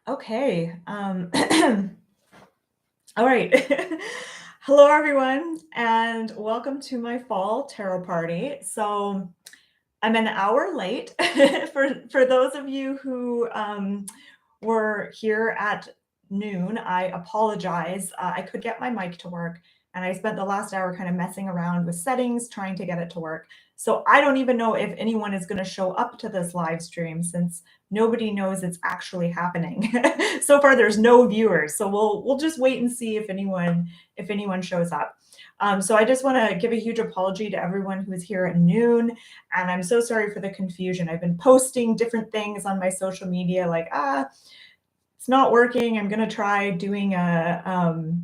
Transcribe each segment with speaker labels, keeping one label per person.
Speaker 1: Okay. All right. Hello, everyone, and welcome to my fall tarot party. So I'm an hour late for those of you who were here at noon. I apologize. I could get my mic to work, and I spent the last hour kind of messing around with settings, trying to get it to work. So I don't even know if anyone is going to show up to this live stream since nobody knows it's actually happening. So far, there's no viewers, so we'll just wait and see if anyone shows up. So I just want to give a huge apology to everyone who is here at noon. And I'm so sorry for the confusion. I've been posting different things on my social media like, it's not working. I'm going to try doing a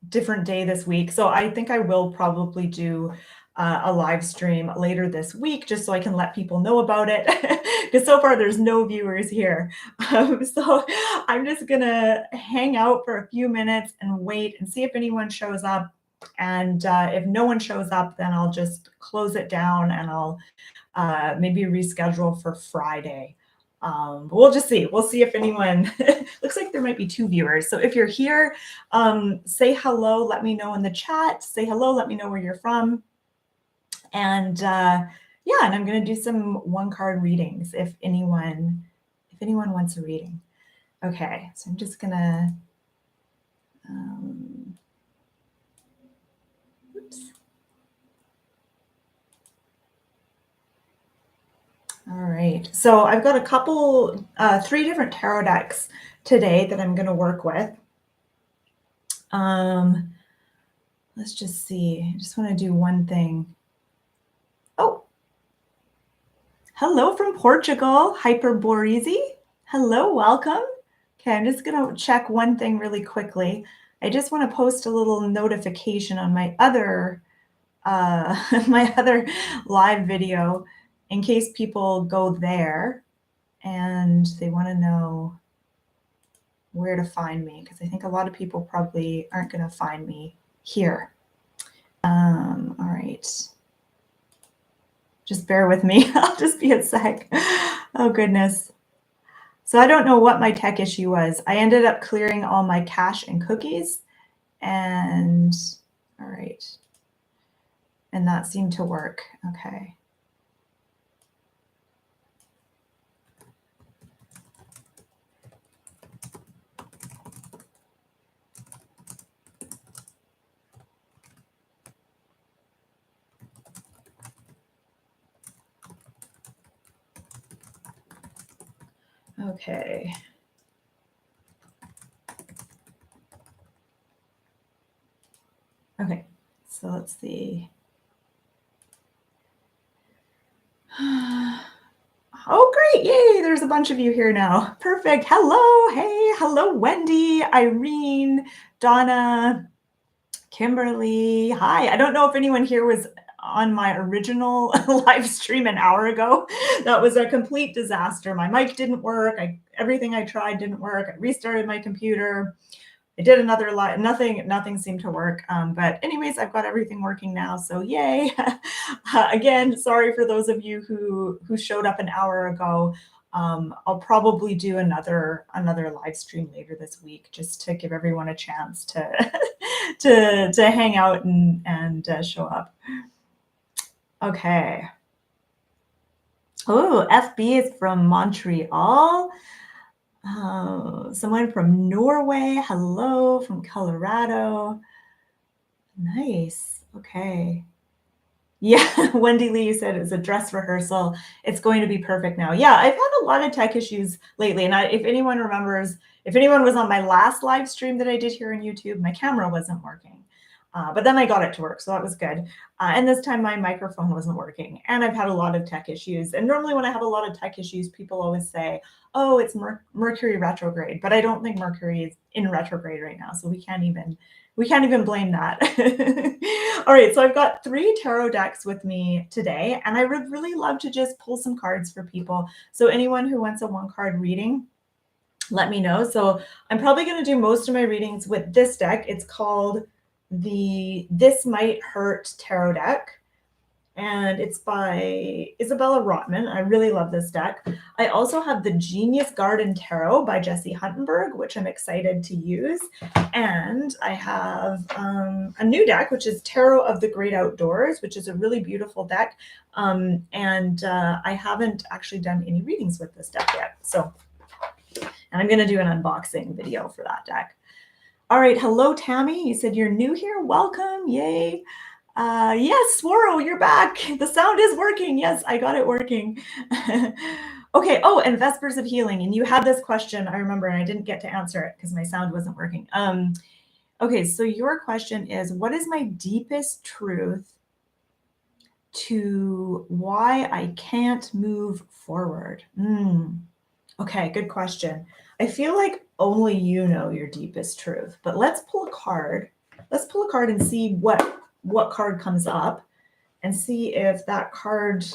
Speaker 1: different day this week. So I think I will probably do a live stream later this week just so I can let people know about it. Because so far there's no viewers here. So I'm just going to hang out for a few minutes and wait and see if anyone shows up. And if no one shows up, then I'll just close it down and I'll maybe reschedule for Friday. But we'll just see. We'll see if anyone, looks like there might be 2 viewers. So if you're here, say hello, let me know in the chat. Say hello, let me know where you're from. And yeah, and I'm going to do some one-card readings if anyone wants a reading. Okay, so I'm just going to, oops. All right, so I've got a couple, 3 different tarot decks today that I'm going to work with. Let's just see. I just want to do one thing. Oh, hello from Portugal, Hyperboreasy. Hello, welcome. Okay, I'm just going to check one thing really quickly. I just want to post a little notification on my other my other live video in case people go there and they want to know where to find me, because I think a lot of people probably aren't going to find me here. All right. Just bear with me. I'll just be a sec. Oh, goodness. So I don't know what my tech issue was. I ended up clearing all my cache and cookies. And all right. And that seemed to work. Okay. Okay. Okay, so let's see. Oh, great. Yay. There's a bunch of you here now. Perfect. Hello. Hey. Hello, Wendy, Irene, Donna, Kimberly. Hi. I don't know if anyone here was on my original live stream an hour ago. That was a complete disaster. My mic didn't work. Everything I tried didn't work. I restarted my computer. I did another live. Nothing seemed to work. But anyways, I've got everything working now. So yay. Again, sorry for those of you who showed up an hour ago. I'll probably do another live stream later this week just to give everyone a chance to to hang out and show up. Okay. Oh, FB is from Montreal. Someone from Norway. Hello, from Colorado. Nice. Okay. Yeah, Wendy Lee, you said it was a dress rehearsal. It's going to be perfect now. Yeah, I've had a lot of tech issues lately. And if anyone remembers, if anyone was on my last live stream that I did here on YouTube, my camera wasn't working. But then I got it to work, so that was good. And this time my microphone wasn't working. And I've had a lot of tech issues. And normally when I have a lot of tech issues, people always say, oh, it's Mercury retrograde. But I don't think Mercury is in retrograde right now, so we can't even blame that. All right, so I've got 3 tarot decks with me today, and I would really love to just pull some cards for people. So anyone who wants a 1-card reading, let me know. So I'm probably going to do most of my readings with this deck. It's called the This Might Hurt tarot deck. and it's by Isabella Rotman. I really love this deck. I also have the Genius Garden Tarot by Jesse Huntenberg, which I'm excited to use. And I have a new deck, which is Tarot of the Great Outdoors, which is a really beautiful deck. And I haven't actually done any readings with this deck yet. So, and I'm going to do an unboxing video for that deck. All right. Hello, Tammy. You said you're new here. Welcome. Yay. Yes, Swaro, you're back. The sound is working. Yes, I got it working. Okay. Oh, and Vespers of Healing. And you had this question, I remember, and I didn't get to answer it because my sound wasn't working. Okay, so your question is, what is my deepest truth to why I can't move forward? Okay, good question. I feel like only you know your deepest truth, but let's pull a card. Let's pull a card and see what card comes up and see if that card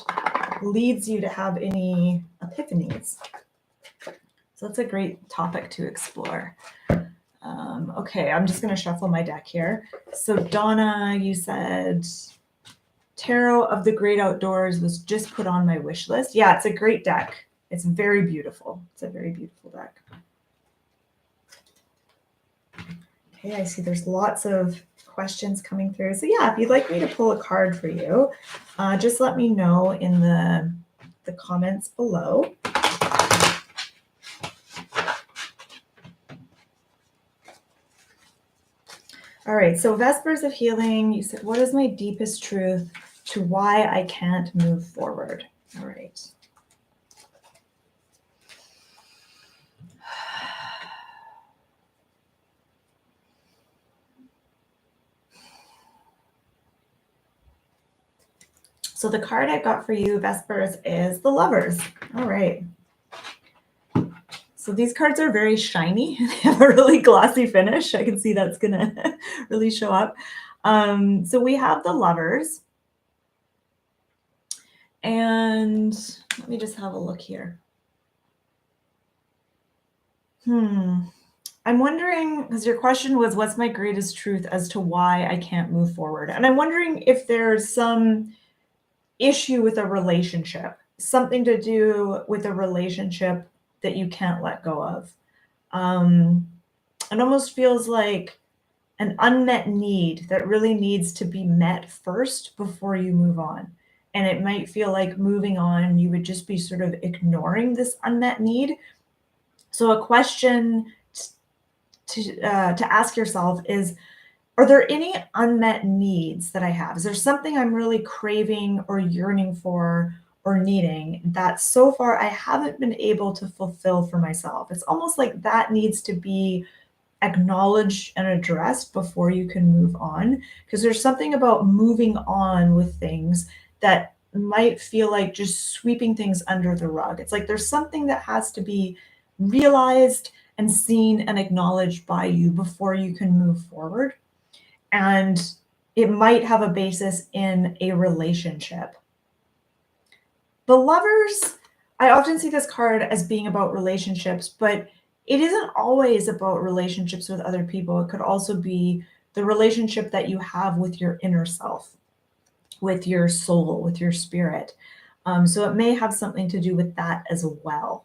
Speaker 1: leads you to have any epiphanies. So that's a great topic to explore. Okay, I'm just going to shuffle my deck here. So Donna, you said Tarot of the Great Outdoors was just put on my wish list. Yeah, it's a great deck. It's very beautiful. It's a very beautiful deck. Okay, I see there's lots of questions coming through. So yeah, if you'd like me to pull a card for you, just let me know in the comments below. All right, so Vespers of Healing, you said, what is my deepest truth to why I can't move forward? All right. So the card I got for you, Vespers, is the Lovers. All right. So these cards are very shiny. They have a really glossy finish. I can see that's going to really show up. So we have the Lovers. And let me just have a look here. I'm wondering, because your question was, what's my greatest truth as to why I can't move forward? And I'm wondering if there's some issue with a relationship, something to do with a relationship that you can't let go of. It almost feels like an unmet need that really needs to be met first before you move on. And it might feel like moving on, you would just be sort of ignoring this unmet need. So a question to ask yourself is, are there any unmet needs that I have? Is there something I'm really craving or yearning for or needing that so far I haven't been able to fulfill for myself? It's almost like that needs to be acknowledged and addressed before you can move on, because there's something about moving on with things that might feel like just sweeping things under the rug. It's like there's something that has to be realized and seen and acknowledged by you before you can move forward. And it might have a basis in a relationship. The Lovers, I often see this card as being about relationships, but it isn't always about relationships with other people. It could also be the relationship that you have with your inner self, with your soul, with your spirit. So it may have something to do with that as well.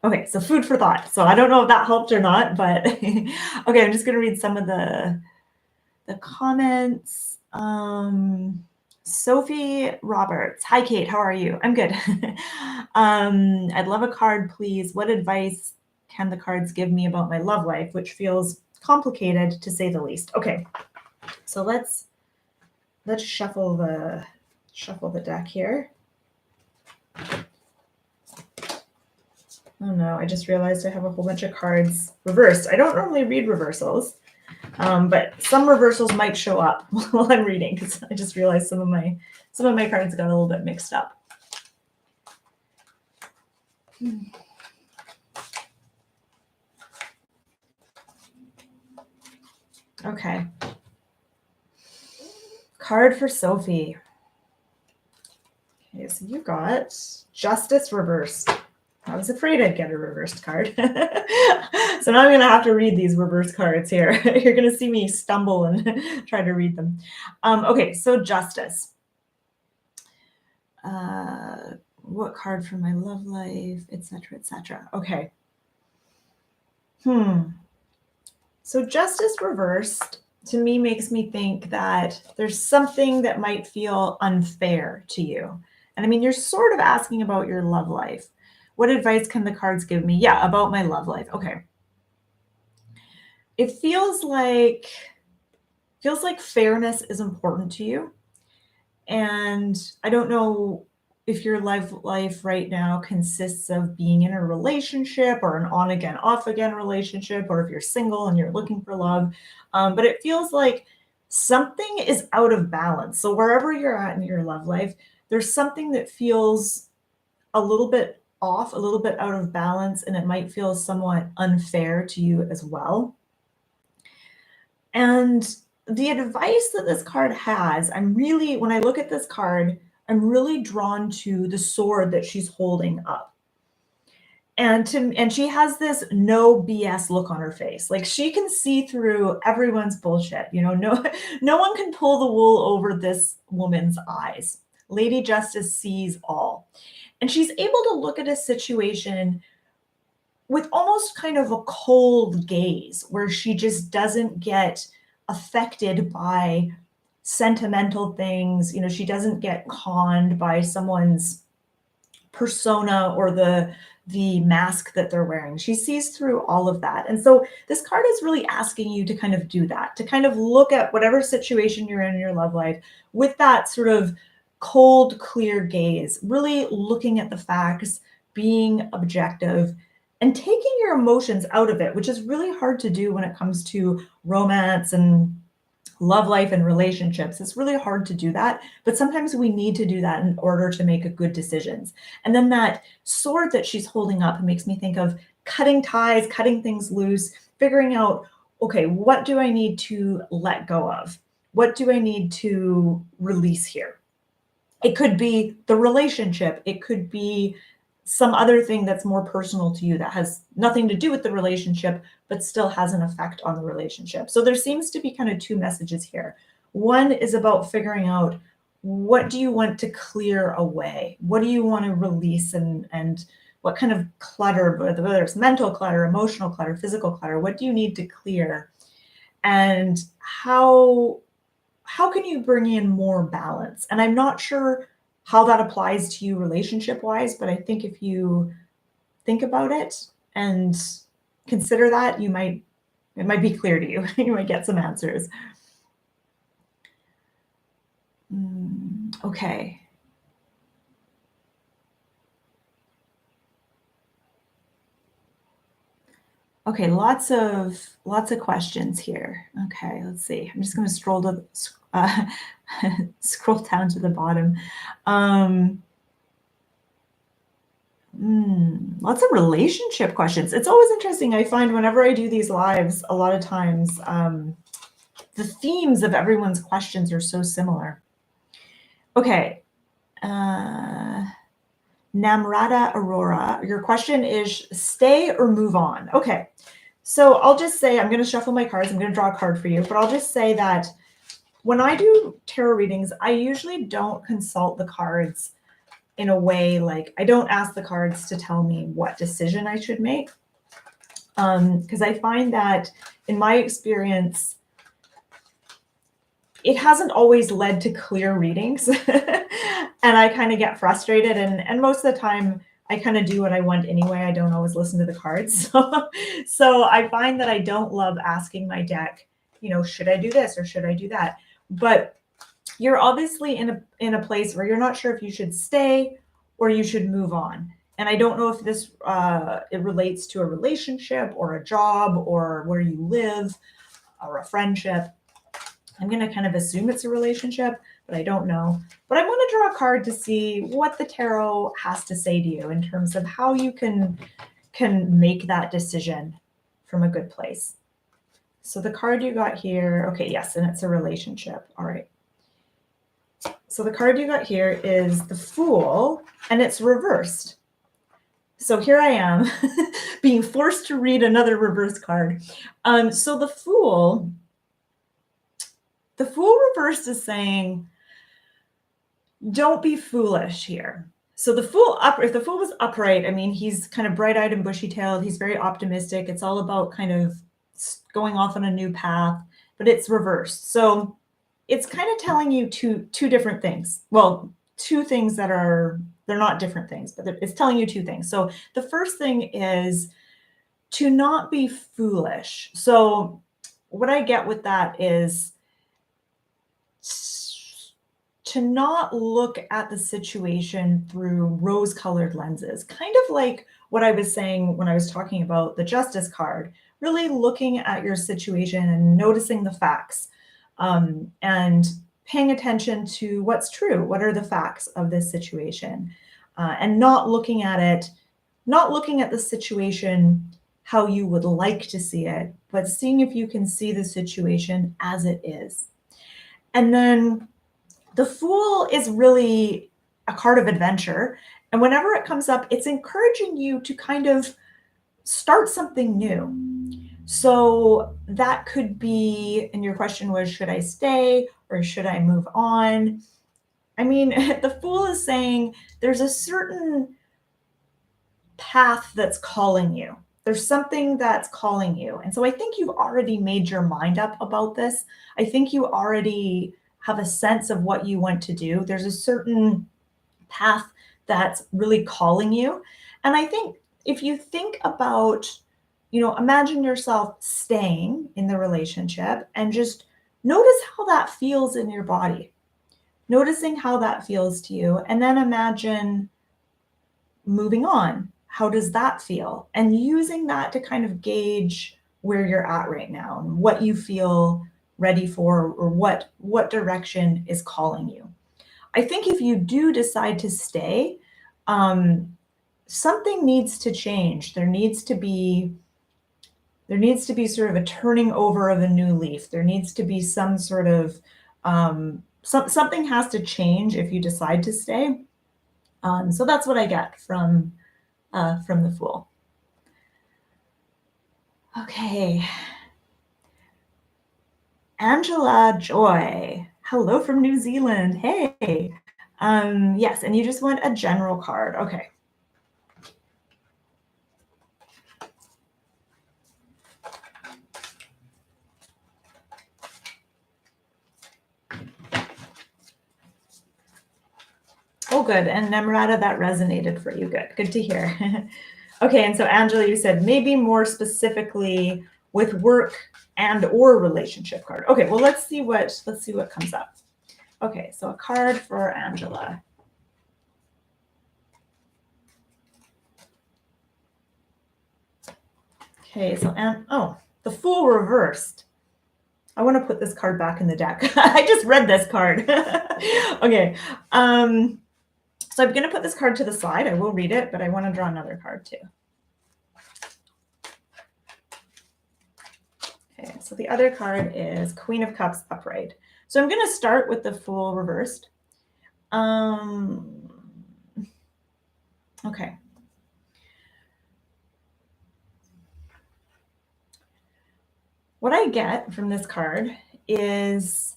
Speaker 1: Okay, so food for thought. So I don't know if that helped or not, but okay, I'm just going to read some of the comments. Sophie Roberts. Hi, Kate. How are you? I'm good. I'd love a card, please. What advice can the cards give me about my love life, which feels complicated to say the least? Okay, so let's shuffle the deck here. Oh no, I just realized I have a whole bunch of cards reversed. I don't normally read reversals. But some reversals might show up while I'm reading, because I just realized some of my cards got a little bit mixed up. Okay. Card for Sophie. Okay, so you got Justice reversed. I was afraid I'd get a reversed card. So now I'm going to have to read these reverse cards here. You're going to see me stumble and try to read them. Okay, so Justice. What card for my love life, etc., etc. Okay. So justice reversed to me makes me think that there's something that might feel unfair to you. And I mean, you're sort of asking about your love life. What advice can the cards give me? Yeah, about my love life. Okay. It feels like fairness is important to you. And I don't know if your life right now consists of being in a relationship or an on again, off again relationship, or if you're single and you're looking for love. But it feels like something is out of balance. So wherever you're at in your love life, there's something that feels a little bit off, a little bit out of balance, and it might feel somewhat unfair to you as well. And the advice that this card has, when I look at this card, I'm really drawn to the sword that she's holding up. And she has this no BS look on her face. Like she can see through everyone's bullshit. No no one can pull the wool over this woman's eyes. Lady Justice sees all. And she's able to look at a situation with almost kind of a cold gaze where she just doesn't get affected by sentimental things. She doesn't get conned by someone's persona or the mask that they're wearing. She sees through all of that. And so this card is really asking you to kind of do that, to kind of look at whatever situation you're in your love life with that sort of cold, clear gaze, really looking at the facts, being objective, and taking your emotions out of it, which is really hard to do when it comes to romance and love life and relationships. It's really hard to do that, but sometimes we need to do that in order to make good decisions. And then that sword that she's holding up makes me think of cutting ties, cutting things loose, figuring out, okay, what do I need to let go of? What do I need to release here? It could be the relationship. It could be some other thing that's more personal to you that has nothing to do with the relationship, but still has an effect on the relationship. So there seems to be kind of two messages here. One is about figuring out, what do you want to clear away? What do you want to release, and what kind of clutter, whether it's mental clutter, emotional clutter, physical clutter, what do you need to clear? And how can you bring in more balance? And I'm not sure how that applies to you relationship wise, but I think if you think about it and consider that, it might be clear to you. You might get some answers. Okay. Okay, lots of questions here. Okay, let's see. I'm just going to uh, scroll down to the bottom. Lots of relationship questions. It's always interesting. I find whenever I do these lives, a lot of times the themes of everyone's questions are so similar. Okay. Namrata Aurora, your question is stay or move on. Okay. So I'll just say, I'm going to shuffle my cards. I'm going to draw a card for you, but I'll just say that when I do tarot readings, I usually don't consult the cards in a way like I don't ask the cards to tell me what decision I should make. Because I find that in my experience, it hasn't always led to clear readings. And I kind of get frustrated. And most of the time, I kind of do what I want anyway. I don't always listen to the cards. So I find that I don't love asking my deck, should I do this or should I do that? But you're obviously in a place where you're not sure if you should stay or you should move on. And I don't know if this it relates to a relationship or a job or where you live or a friendship. I'm going to kind of assume it's a relationship, but I don't know. But I want to draw a card to see what the tarot has to say to you in terms of how you can make that decision from a good place. So the card you got here, okay, yes, and it's a relationship. All right. So the card you got here is the Fool, and it's reversed. So here I am being forced to read another reverse card. So the Fool reversed is saying, Don't be foolish here. So the fool up if the fool was upright, I mean, he's kind of bright-eyed and bushy-tailed. He's very optimistic. It's all about kind of going off on a new path, but it's reversed. So it's kind of telling you two different things. Well, two things that are they're not different things, but it's telling you two things. So the first thing is to not be foolish. So what I get with that is to not look at the situation through rose-colored lenses, kind of like what I was saying when I was talking about the justice card, really looking at your situation and noticing the facts, and paying attention to what's true. What are the facts of this situation? And not looking at the situation how you would like to see it, but seeing if you can see the situation as it is. And then the Fool is really a card of adventure. And whenever it comes up, it's encouraging you to kind of start something new. So that could be, and your question was, should I stay or should I move on? I mean, the Fool is saying there's a certain path that's calling you. There's something that's calling you. And so I think you've already made your mind up about this. I think you already have a sense of what you want to do. There's a certain path that's really calling you. And I think if you think about, imagine yourself staying in the relationship and just notice how that feels in your body, noticing how that feels to you. And then imagine moving on. How does that feel? And using that to kind of gauge where you're at right now and what you feel ready for or what direction is calling you. I think if you do decide to stay, something needs to change. There needs to be sort of a turning over of a new leaf. There needs to be some sort of something has to change if you decide to stay. So that's what I get from the Fool. Okay. Angela Joy. Hello from New Zealand. Hey. Yes, and you just want a general card. Okay. Oh, good. And Namrata, that resonated for you. Good. Good to hear. Okay, and so Angela, you said maybe more specifically with work and or relationship card. Okay, well let's see what comes up. Okay, so a card for Angela. Okay, so the Fool reversed. I want to put this card back in the deck. I just read this card. Okay. So I'm going to put this card to the side. I will read it, but I want to draw another card too. Okay, so the other card is Queen of Cups upright. So I'm going to start with the Fool reversed. Okay. What I get from this card is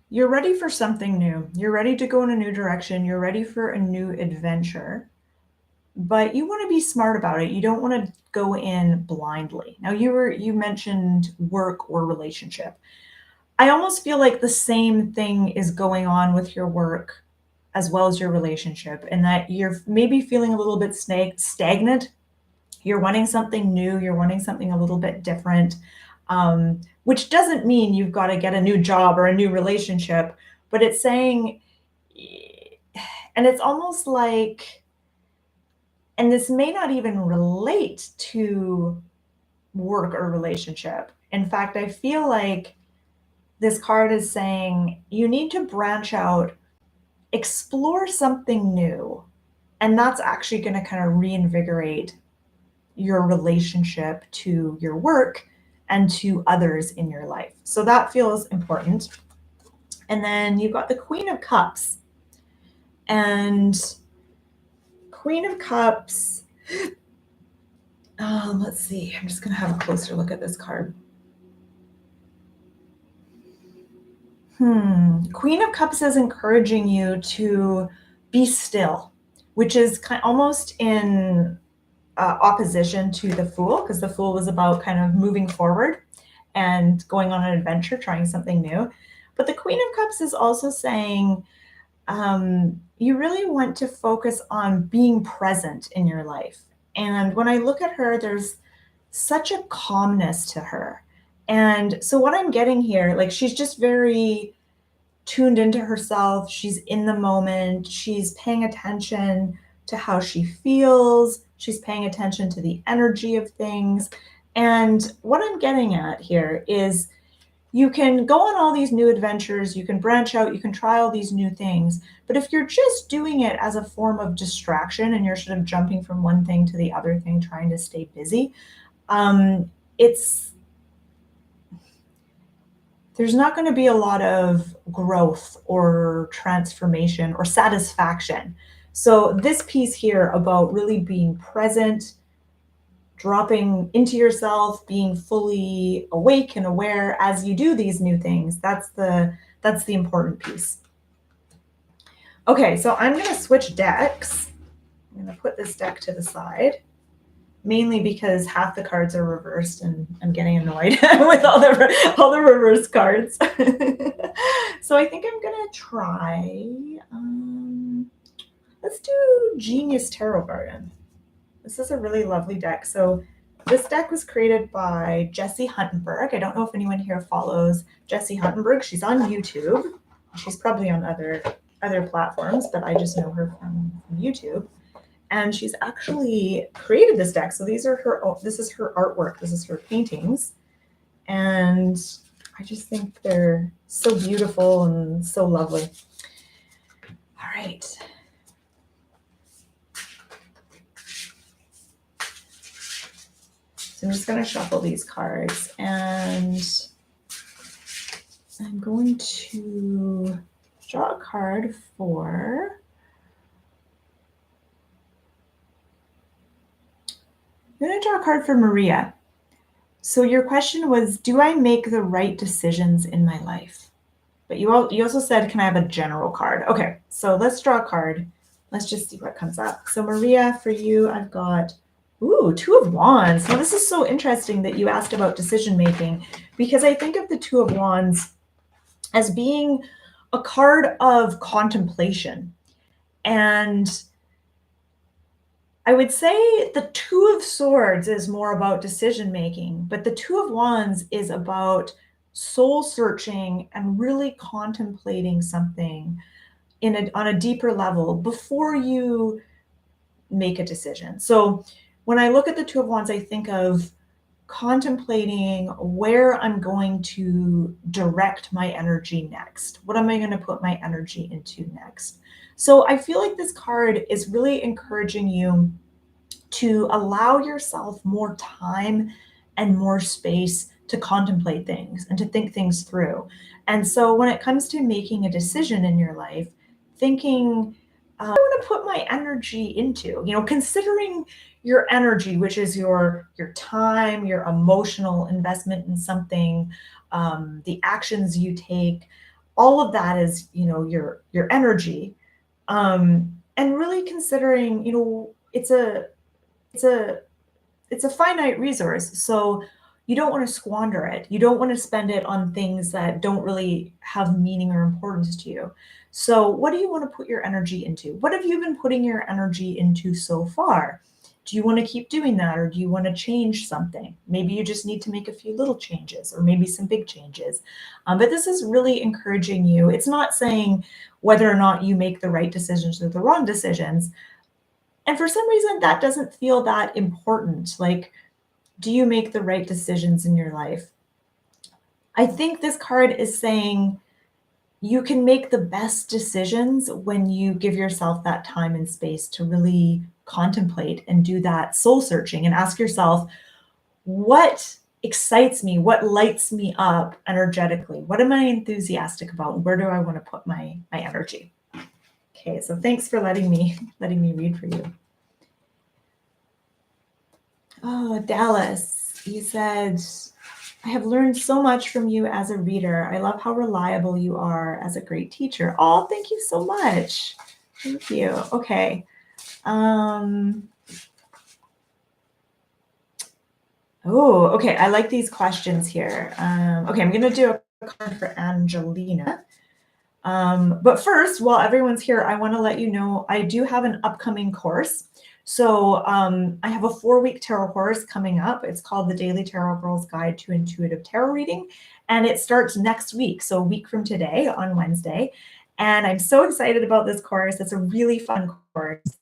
Speaker 1: you're ready for something new. You're ready to go in a new direction. You're ready for a new adventure, but you want to be smart about it. You don't want to go in blindly. Now you mentioned work or relationship. I almost feel like the same thing is going on with your work as well as your relationship, and that you're maybe feeling a little bit stagnant. You're wanting something new. You're wanting something a little bit different, which doesn't mean you've got to get a new job or a new relationship, but it's saying, and it's almost like, and this may not even relate to work or relationship. In fact, I feel like this card is saying you need to branch out, explore something new, and that's actually going to kind of reinvigorate your relationship to your work and to others in your life. So that feels important. And then you've got the Queen of Cups. And Queen of Cups, let's see, I'm just going to have a closer look at this card. Queen of Cups is encouraging you to be still, which is almost in opposition to the Fool, because the Fool was about kind of moving forward and going on an adventure, trying something new. But the Queen of Cups is also saying you really want to focus on being present in your life. And when I look at her, there's such a calmness to her. And so what I'm getting here, like, she's just very tuned into herself. She's in the moment. She's paying attention to how she feels. She's paying attention to the energy of things. And what I'm getting at here is you can go on all these new adventures, you can branch out, you can try all these new things. But if you're just doing it as a form of distraction and you're sort of jumping from one thing to the other thing, trying to stay busy, there's not going to be a lot of growth or transformation or satisfaction. So this piece here about really being present, dropping into yourself, being fully awake and aware as you do these new things, that's the important piece. Okay, so I'm going to switch decks. I'm going to put this deck to the side, mainly because half the cards are reversed and I'm getting annoyed with all the reverse cards. So I think I'm going to try, let's do Genius Tarot Garden. This is a really lovely deck. So this deck was created by Jessie Huntenberg. I don't know if anyone here follows Jessie Huntenberg. She's on YouTube. She's probably on other platforms, but I just know her from YouTube. And she's actually created this deck. So this is her artwork. This is her paintings. And I just think they're so beautiful and so lovely. All right. So I'm just going to shuffle these cards, and I'm going to draw a card for... I'm going to draw a card for Maria. So your question was, do I make the right decisions in my life? But you also said, can I have a general card? Okay, so let's draw a card. Let's just see what comes up. So Maria, for you, I've got, Two of Wands. Now this is so interesting that you asked about decision making, because I think of the Two of Wands as being a card of contemplation. And I would say the Two of Swords is more about decision making, but the Two of Wands is about soul searching and really contemplating something on a deeper level before you make a decision. So when I look at the Two of Wands, I think of contemplating where I'm going to direct my energy next. What am I going to put my energy into next? So I feel like this card is really encouraging you to allow yourself more time and more space to contemplate things and to think things through. And so when it comes to making a decision in your life, thinking, I want to put my energy into, considering your energy, which is your time, your emotional investment in something, the actions you take, all of that is, your energy. And really considering, it's a finite resource. So you don't want to squander it. You don't want to spend it on things that don't really have meaning or importance to you. So what do you want to put your energy into? What have you been putting your energy into so far? Do you want to keep doing that, or do you want to change something? Maybe you just need to make a few little changes, or maybe some big changes. But this is really encouraging you. It's not saying whether or not you make the right decisions or the wrong decisions. And for some reason, that doesn't feel that important. Like, do you make the right decisions in your life? I think this card is saying you can make the best decisions when you give yourself that time and space to really contemplate and do that soul searching and ask yourself, what excites me? What lights me up energetically? What am I enthusiastic about? Where do I want to put my energy? Okay, so thanks for letting me read for you. Oh, Dallas, you said, I have learned so much from you as a reader. I love how reliable you are as a great teacher. Oh, thank you so much. Thank you. Okay. Oh, okay. I like these questions here. Okay, I'm going to do a card for Angelina. But first, while everyone's here, I want to let you know I do have an upcoming course. So I have a 4-week tarot course coming up. It's called the Daily Tarot Girl's Guide to Intuitive Tarot Reading. And it starts next week, so a week from today on Wednesday. And I'm so excited about this course. It's a really fun course.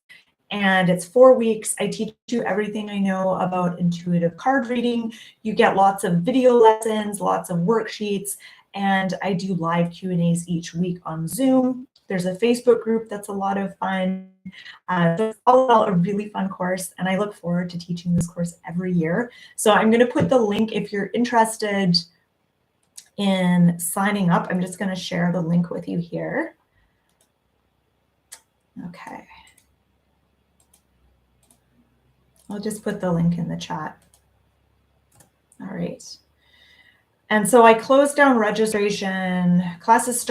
Speaker 1: And it's 4 weeks. I teach you everything I know about intuitive card reading. You get lots of video lessons, lots of worksheets, and I do live Q&As each week on Zoom. There's a Facebook group that's a lot of fun. So it's all about a really fun course, and I look forward to teaching this course every year. So I'm going to put the link if you're interested in signing up. I'm just going to share the link with you here. Okay. I'll just put the link in the chat. All right. And so I closed down registration. Classes start